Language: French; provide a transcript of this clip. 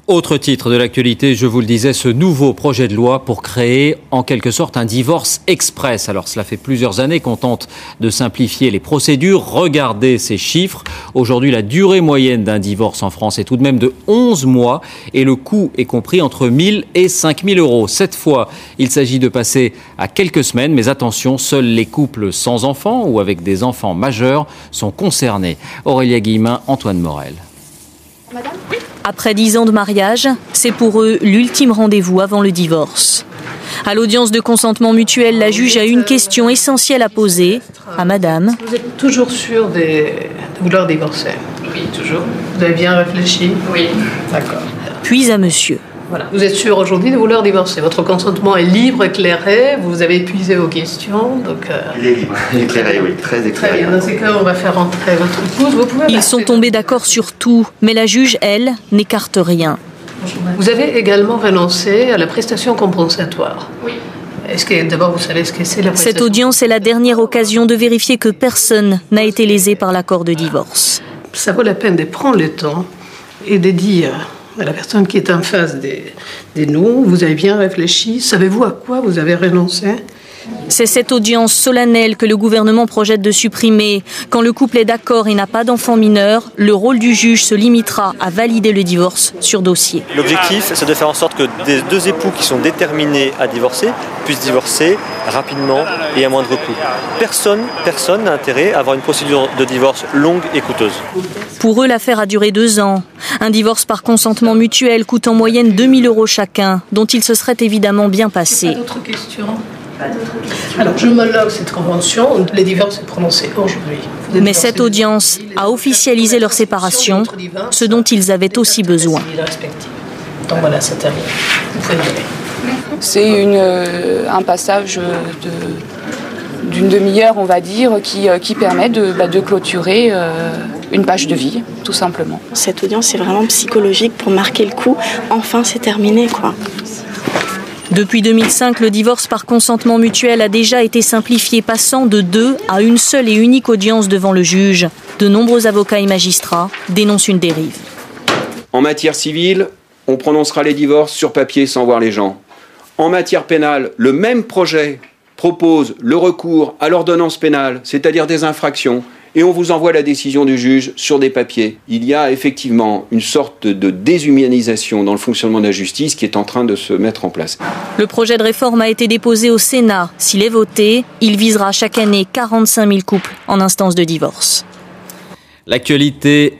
Autre titre de l'actualité, je vous le disais, ce nouveau projet de loi pour créer en quelque sorte un divorce express. Alors cela fait plusieurs années qu'on tente de simplifier les procédures. Regardez ces chiffres. Aujourd'hui, la durée moyenne d'un divorce en France est tout de même de 11 mois et le coût est compris entre 1 000 et 5 000 euros. Cette fois, il s'agit de passer à quelques semaines, mais attention, seuls les couples sans enfants ou avec des enfants majeurs sont concernés. Aurélia Guillemin, Antoine Morel. Après 10 ans de mariage, c'est pour eux l'ultime rendez-vous avant le divorce. À l'audience de consentement mutuel, la juge a une question essentielle à poser à madame. Vous êtes toujours sûr de vouloir divorcer? Oui, toujours. Vous avez bien réfléchi? Oui. D'accord. Puis à monsieur. Voilà. Vous êtes sûr aujourd'hui de vouloir divorcer? Votre consentement est libre, éclairé, vous avez épuisé vos questions, donc... Il est libre, éclairé, oui, très éclairé. Très bien, dans ces cas, on va faire rentrer votre épouse. Vous pouvez Ils sont tombés d'accord sur tout, mais la juge, elle, n'écarte rien. Vous avez également renoncé à la prestation compensatoire. Oui. Est-ce que d'abord vous savez ce que c'est la prestation? Cette audience est la dernière occasion de vérifier que personne n'a été lésé par l'accord de divorce. Ça vaut la peine de prendre le temps et de dire à la personne qui est en face de nous, vous avez bien réfléchi, savez-vous à quoi vous avez renoncé? C'est cette audience solennelle que le gouvernement projette de supprimer. Quand le couple est d'accord et n'a pas d'enfant mineur, le rôle du juge se limitera à valider le divorce sur dossier. L'objectif, c'est de faire en sorte que des deux époux qui sont déterminés à divorcer puissent divorcer rapidement et à moindre coût. Personne n'a intérêt à avoir une procédure de divorce longue et coûteuse. Pour eux, l'affaire a duré 2 ans. Un divorce par consentement mutuel coûte en moyenne 2 000 € chacun, dont ils se seraient évidemment bien passés. Pas d'autres questions? Alors, j'homologue cette convention. Le divorce est prononcé aujourd'hui. Mais cette audience a officialisé leur séparation, ce dont ils avaient aussi besoin. Donc voilà, c'est terminé. Vous pouvez y aller. C'est un passage d'une demi-heure, on va dire, qui permet de clôturer une page de vie, tout simplement. Cette audience est vraiment psychologique pour marquer le coup. Enfin, c'est terminé, quoi. Depuis 2005, le divorce par consentement mutuel a déjà été simplifié, passant de 2 à une seule et unique audience devant le juge. De nombreux avocats et magistrats dénoncent une dérive. En matière civile, on prononcera les divorces sur papier sans voir les gens. En matière pénale, le même projet propose le recours à l'ordonnance pénale, c'est-à-dire des infractions, et on vous envoie la décision du juge sur des papiers. Il y a effectivement une sorte de déshumanisation dans le fonctionnement de la justice qui est en train de se mettre en place. Le projet de réforme a été déposé au Sénat. S'il est voté, il visera chaque année 45 000 couples en instance de divorce. L'actualité